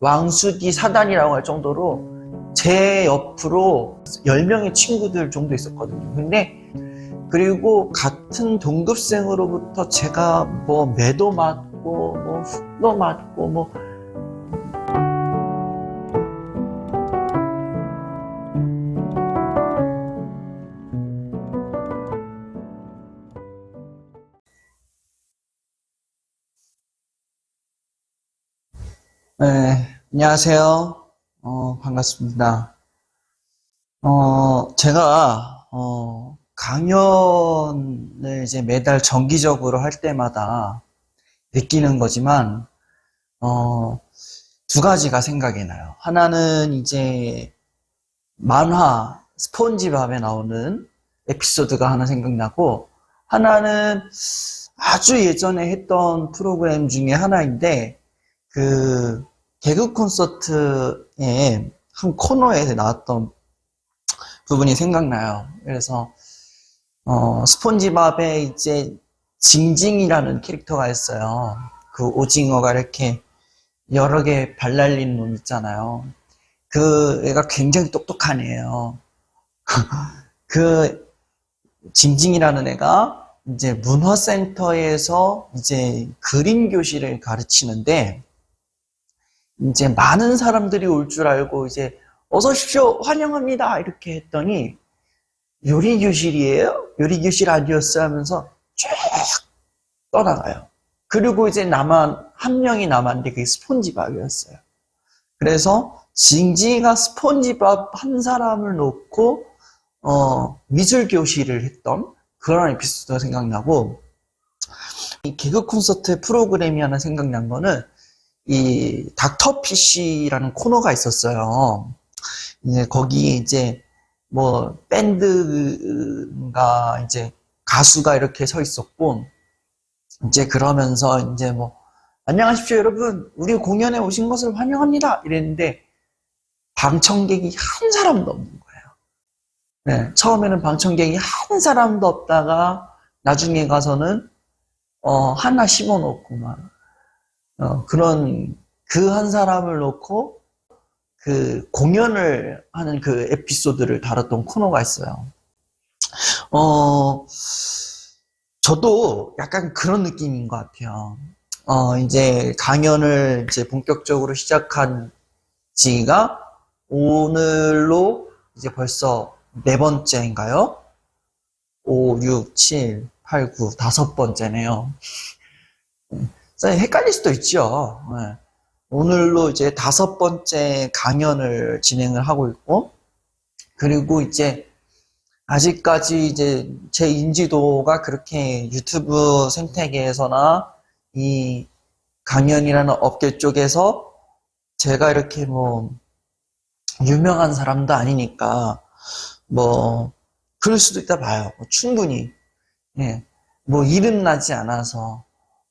왕수지 사단이라고 할 정도로 제 옆으로 10명의 친구들 정도 있었거든요. 근데 그리고 같은 동급생으로부터 제가 뭐 매도 맞고 뭐 훅도 맞고 뭐 네, 안녕하세요. 반갑습니다. 제가, 강연을 이제 매달 정기적으로 할 때마다 느끼는 거지만, 어, 두 가지가 생각이 나요. 하나는 이제 만화, 스폰지밥에 나오는 에피소드가 하나 생각나고, 하나는 아주 예전에 했던 프로그램 중에 하나인데, 그, 개그 콘서트에 한 코너에 나왔던 부분이 생각나요. 그래서, 스폰지밥에 이제 징징이라는 캐릭터가 있어요. 그 오징어가 이렇게 여러 개 발랄린 놈 있잖아요. 그 애가 굉장히 똑똑한 애예요. 그 징징이라는 애가 이제 문화센터에서 이제 그림 교실을 가르치는데 이제 많은 사람들이 올 줄 알고 이제 어서 오십시오 환영합니다 이렇게 했더니 요리 교실이에요? 요리 교실 아니었어 하면서 쭉 떠나가요. 그리고 이제 한 명이 남았는데 그게 스폰지밥이었어요. 그래서 징징이가 스폰지밥 한 사람을 놓고 미술 교실을 했던 그런 에피소드가 생각나고, 이 개그 콘서트 프로그램이 하나 생각난 거는 이 닥터피쉬라는 코너가 있었어요. 이제 거기 이제 뭐 밴드가 이제 가수가 이렇게 서 있었고, 이제 그러면서 이제 뭐 안녕하십시오 여러분 우리 공연에 오신 것을 환영합니다 이랬는데 방청객이 한 사람도 없는 거예요. 네, 처음에는 방청객이 한 사람도 없다가 나중에 가서는 하나 심어놓고 막 그런 그 한 사람을 놓고 그 공연을 하는 그 에피소드를 다뤘던 코너가 있어요. 저도 약간 그런 느낌인 것 같아요. 이제 강연을 이제 본격적으로 시작한 지가 오늘로 이제 벌써 네 번째인가요? 5, 6, 7, 8, 9, 다섯 번째네요. 헷갈릴 수도 있죠. 네. 오늘로 이제 다섯 번째 강연을 진행을 하고 있고, 그리고 이제 아직까지 이제 제 인지도가 그렇게 유튜브 생태계에서나 이 강연이라는 업계 쪽에서 제가 이렇게 뭐 유명한 사람도 아니니까 뭐 그럴 수도 있다 봐요. 충분히. 예. 뭐 이름 나지 않아서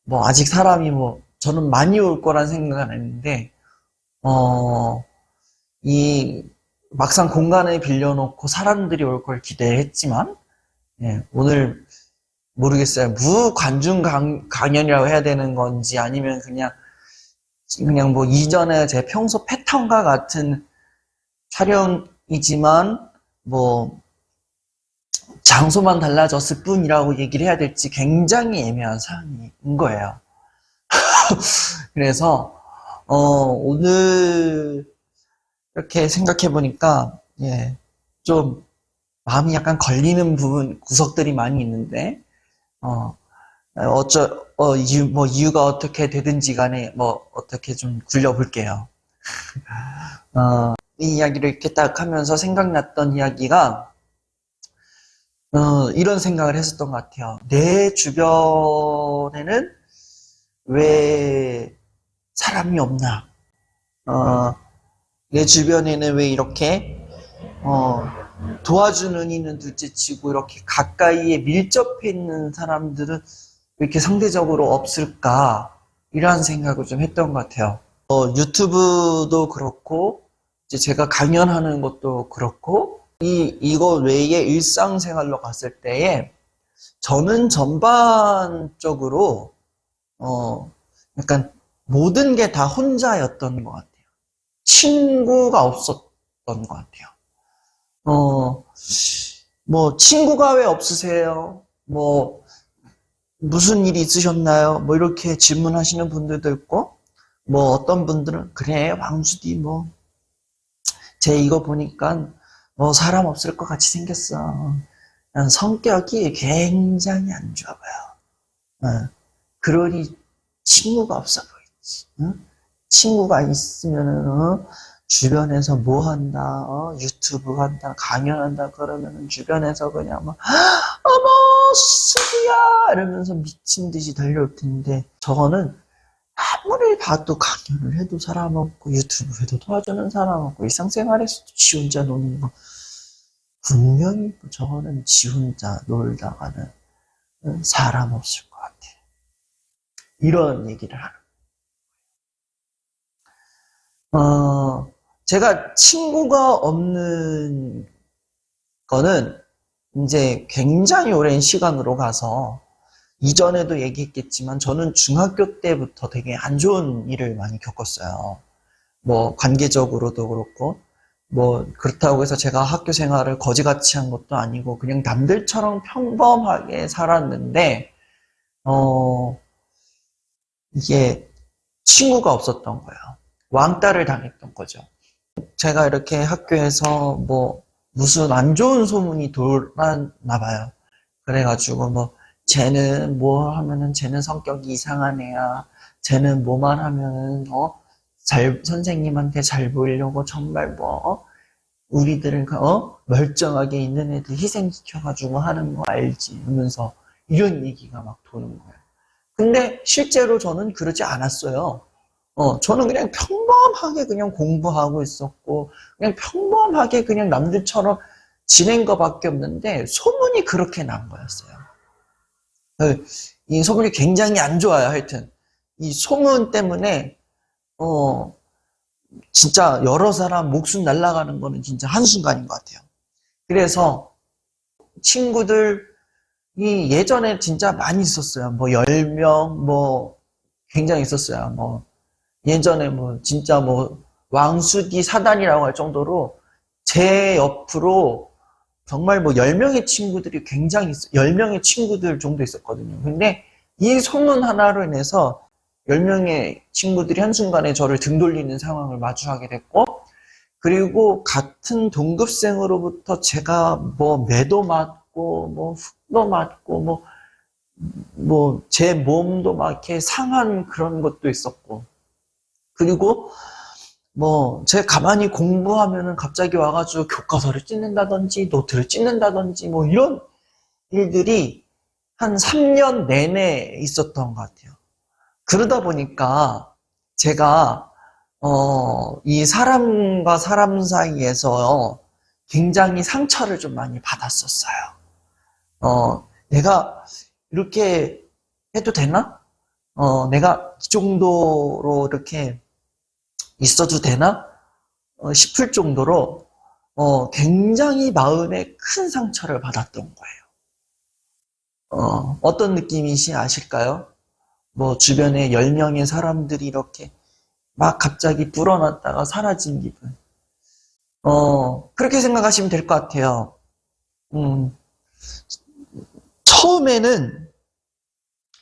뭐 아직 사람이 뭐 저는 많이 올 거란 생각은 했는데 이 막상 공간을 빌려놓고 사람들이 올 걸 기대했지만 예, 오늘 모르겠어요. 무관중 강연이라고 해야 되는 건지 아니면 그냥 뭐 이전에 제 평소 패턴과 같은 촬영이지만 뭐 장소만 달라졌을 뿐이라고 얘기를 해야 될지 굉장히 애매한 상황인 거예요. 그래서 오늘 이렇게 생각해 보니까 예, 좀 마음이 약간 걸리는 구석들이 많이 있는데 이유가 어떻게 되든지 간에 뭐 어떻게 좀 굴려볼게요. 이 이야기를 이렇게 딱 하면서 생각났던 이야기가 이런 생각을 했었던 것 같아요. 내 주변에는 왜 사람이 없나? 내 주변에는 왜 이렇게 도와주는 이는 둘째치고 이렇게 가까이에 밀접해 있는 사람들은 왜 이렇게 상대적으로 없을까? 이런 생각을 좀 했던 것 같아요. 유튜브도 그렇고 이제 제가 강연하는 것도 그렇고 이거 외에 일상생활로 갔을 때에 저는 전반적으로 약간 모든 게 다 혼자였던 것 같아요. 친구가 없었던 것 같아요. 뭐, 친구가 왜 없으세요? 뭐, 무슨 일이 있으셨나요? 뭐, 이렇게 질문하시는 분들도 있고, 뭐, 어떤 분들은, 그래, 왕수디, 뭐, 쟤 이거 보니까, 뭐, 사람 없을 것 같이 생겼어. 난 성격이 굉장히 안 좋아 보여. 그러니, 친구가 없어 보이지. 응? 친구가 있으면은, 주변에서 뭐 한다, 유튜브 한다, 강연한다, 그러면은 주변에서 그냥 막, 어머, 수지야! 이러면서 미친 듯이 달려올 텐데, 저거는 아무리 봐도 강연을 해도 사람 없고, 유튜브 해도 도와주는 사람 없고, 일상생활에서도 지 혼자 노는 거. 분명히 저거는 지 혼자 놀다가는 사람 없을 것 같아. 이런 얘기를 하는. 제가 친구가 없는 거는 이제 굉장히 오랜 시간으로 가서 이전에도 얘기했겠지만 저는 중학교 때부터 되게 안 좋은 일을 많이 겪었어요. 뭐 관계적으로도 그렇고 뭐 그렇다고 해서 제가 학교 생활을 거지같이 한 것도 아니고 그냥 남들처럼 평범하게 살았는데 이게 친구가 없었던 거예요. 왕따를 당했던 거죠. 제가 이렇게 학교에서 뭐 무슨 안 좋은 소문이 돌았나 봐요. 그래가지고 뭐 쟤는 뭐 하면은 쟤는 성격이 이상한 애야. 쟤는 뭐만 하면은 선생님한테 잘 보이려고 정말 우리들은 멀쩡하게 있는 애들 희생시켜가지고 하는 거 알지? 하면서 이런 얘기가 막 도는 거예요. 근데 실제로 저는 그러지 않았어요. 저는 그냥 평범하게 그냥 공부하고 있었고, 그냥 평범하게 그냥 남들처럼 지낸 것밖에 없는데, 소문이 그렇게 난 거였어요. 이 소문이 굉장히 안 좋아요, 하여튼. 이 소문 때문에, 진짜 여러 사람 목숨 날아가는 거는 진짜 한순간인 것 같아요. 그래서 친구들이 예전에 진짜 많이 있었어요. 뭐 10명, 뭐 굉장히 있었어요. 뭐 예전에 뭐 진짜 뭐 왕수기 사단이라고 할 정도로 제 옆으로 정말 뭐 10명의 친구들이 굉장히 10명의 친구들 정도 있었거든요. 근데 이 소문 하나로 인해서 10명의 친구들이 한순간에 저를 등 돌리는 상황을 마주하게 됐고, 그리고 같은 동급생으로부터 제가 뭐 매도 맞고 뭐 훅도 맞고 뭐 제 몸도 막 이렇게 상한 그런 것도 있었고, 그리고 뭐 제가 가만히 공부하면은 갑자기 와가지고 교과서를 찢는다든지 노트를 찢는다든지 뭐 이런 일들이 한 3년 내내 있었던 것 같아요. 그러다 보니까 제가 이 사람과 사람 사이에서 굉장히 상처를 좀 많이 받았었어요. 내가 이렇게 해도 되나? 내가 이 정도로 이렇게 있어도 되나? 싶을 정도로 굉장히 마음에 큰 상처를 받았던 거예요. 어떤 느낌이시 아실까요? 뭐 주변에 10명의 사람들이 이렇게 막 갑자기 불어났다가 사라진 기분. 그렇게 생각하시면 될 것 같아요. 처음에는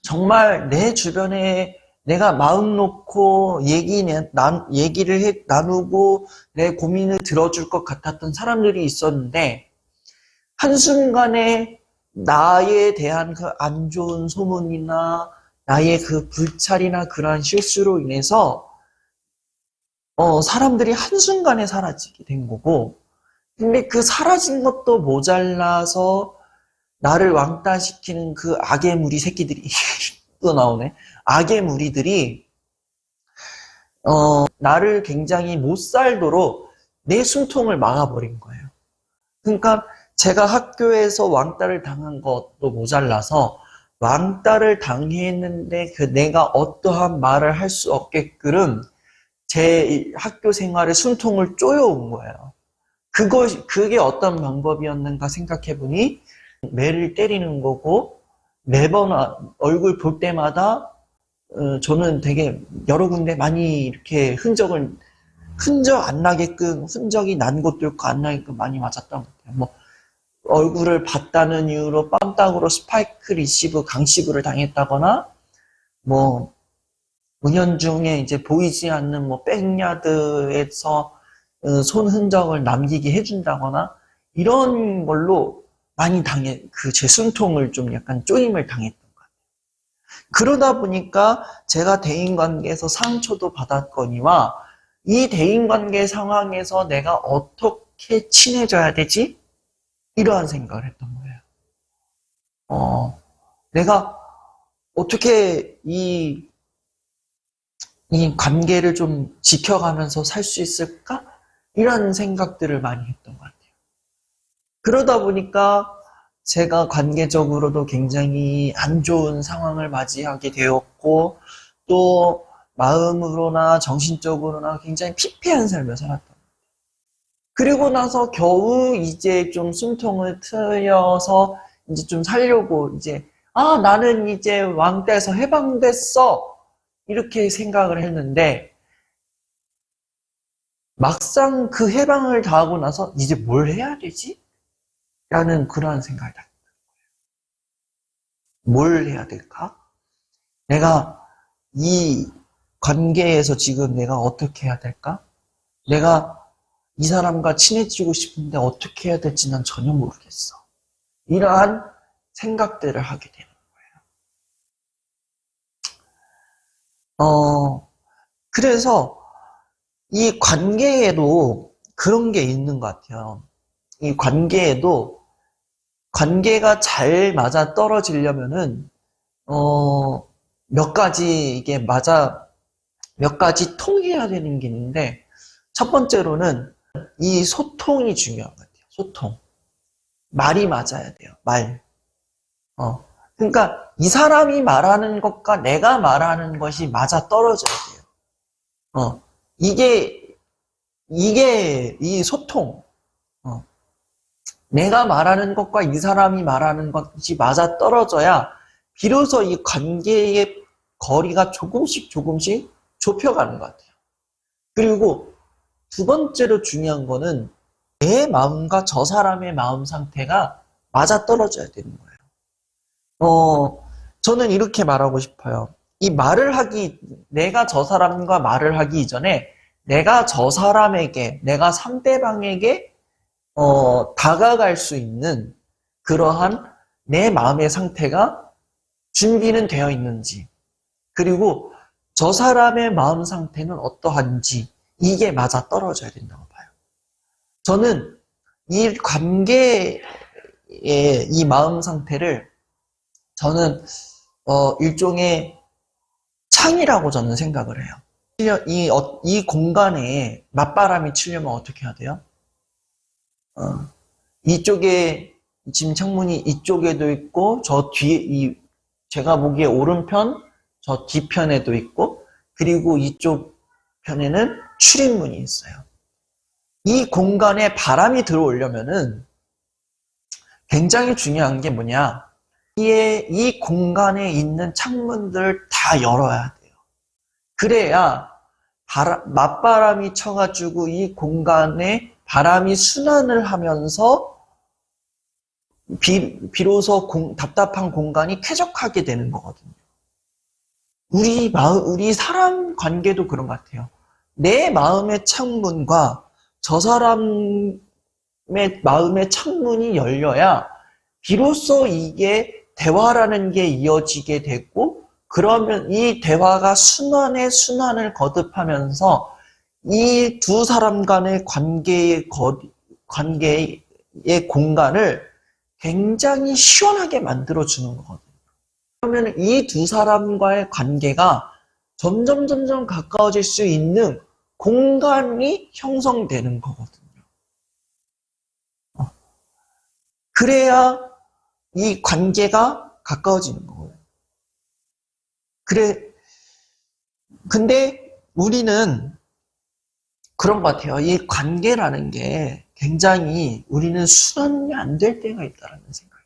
정말 내 주변에 내가 마음 놓고 얘기를 나누고 내 고민을 들어줄 것 같았던 사람들이 있었는데, 한순간에 나에 대한 그 안 좋은 소문이나 나의 그 불찰이나 그러한 실수로 인해서 사람들이 한순간에 사라지게 된 거고, 근데 그 사라진 것도 모자라서 나를 왕따시키는 그 악의 무리 새끼들이 또 나오네. 악의 무리들이 나를 굉장히 못 살도록 내 숨통을 막아버린 거예요. 그러니까 제가 학교에서 왕따를 당한 것도 모자라서 왕따를 당했는데 내가 어떠한 말을 할 수 없게끔 제 학교 생활의 숨통을 쪼여온 거예요. 그게 어떤 방법이었는가 생각해보니 매를 때리는 거고, 매번 얼굴 볼 때마다 저는 되게 여러 군데 많이 이렇게 흔적을 흔적 안 나게끔, 흔적이 난 곳도 있고 안 나게끔 많이 맞았던 것 같아요. 뭐, 얼굴을 봤다는 이유로 빰땅으로 스파이크 리시브, 강시브를 당했다거나, 뭐, 은연중에 이제 보이지 않는 뭐, 백야드에서 손 흔적을 남기게 해준다거나, 이런 걸로 많이 제 숨통을 좀 약간 쪼임을 당했던 것 같아요. 그러다 보니까 제가 대인관계에서 상처도 받았거니와, 이 대인관계 상황에서 내가 어떻게 친해져야 되지? 이러한 생각을 했던 거예요. 내가 어떻게 이 관계를 좀 지켜가면서 살 수 있을까? 이런 생각들을 많이 했던 것 같아요. 그러다 보니까 제가 관계적으로도 굉장히 안 좋은 상황을 맞이하게 되었고, 또 마음으로나 정신적으로나 굉장히 피폐한 삶을 살았던 거예요. 그리고 나서 겨우 이제 좀 숨통을 트여서 이제 좀 살려고 나는 이제 왕따에서 해방됐어. 이렇게 생각을 했는데, 막상 그 해방을 당하고 나서 이제 뭘 해야 되지? 라는 그러한 생각이 들어요. 뭘 해야 될까? 내가 이 관계에서 지금 내가 어떻게 해야 될까? 내가 이 사람과 친해지고 싶은데 어떻게 해야 될지 난 전혀 모르겠어. 이러한 생각들을 하게 되는 거예요. 그래서 이 관계에도 그런 게 있는 것 같아요. 이 관계에도 관계가 잘 맞아 떨어지려면은 몇 가지 몇 가지 통해야 되는 게 있는데, 첫 번째로는 이 소통이 중요한 것 같아요. 소통. 말이 맞아야 돼요. 말. 그러니까 이 사람이 말하는 것과 내가 말하는 것이 맞아 떨어져야 돼요. 이게 이 소통. 내가 말하는 것과 이 사람이 말하는 것이 맞아 떨어져야 비로소 이 관계의 거리가 조금씩 좁혀가는 것 같아요. 그리고 두 번째로 중요한 거는 내 마음과 저 사람의 마음 상태가 맞아 떨어져야 되는 거예요. 저는 이렇게 말하고 싶어요. 내가 저 사람과 말을 하기 이전에 내가 저 사람에게, 내가 상대방에게 다가갈 수 있는 그러한 내 마음의 상태가 준비는 되어 있는지, 그리고 저 사람의 마음 상태는 어떠한지, 이게 맞아 떨어져야 된다고 봐요. 저는 이 관계의 이 마음 상태를 저는 일종의 창이라고 저는 생각을 해요. 이 공간에 맞바람이 치려면 어떻게 해야 돼요? 이쪽에 지금 창문이 이쪽에도 있고 저 뒤에 제가 보기에 오른편 저 뒤편에도 있고, 그리고 이쪽 편에는 출입문이 있어요. 이 공간에 바람이 들어오려면은 굉장히 중요한 게 뭐냐? 이 공간에 있는 창문들을 다 열어야 돼요. 그래야 맞바람이 쳐가지고 이 공간에 바람이 순환을 하면서 비로소 답답한 공간이 쾌적하게 되는 거거든요. 우리 사람 관계도 그런 것 같아요. 내 마음의 창문과 저 사람의 마음의 창문이 열려야 비로소 이게 대화라는 게 이어지게 되고, 그러면 이 대화가 순환을 거듭하면서 이 두 사람 간의 관계의 공간을 굉장히 시원하게 만들어주는 거거든요. 그러면 이 두 사람과의 관계가 점점 가까워질 수 있는 공간이 형성되는 거거든요. 그래야 이 관계가 가까워지는 거예요. 근데 우리는 그런 것 같아요. 이 관계라는 게 굉장히 우리는 순환이 안 될 때가 있다는 생각.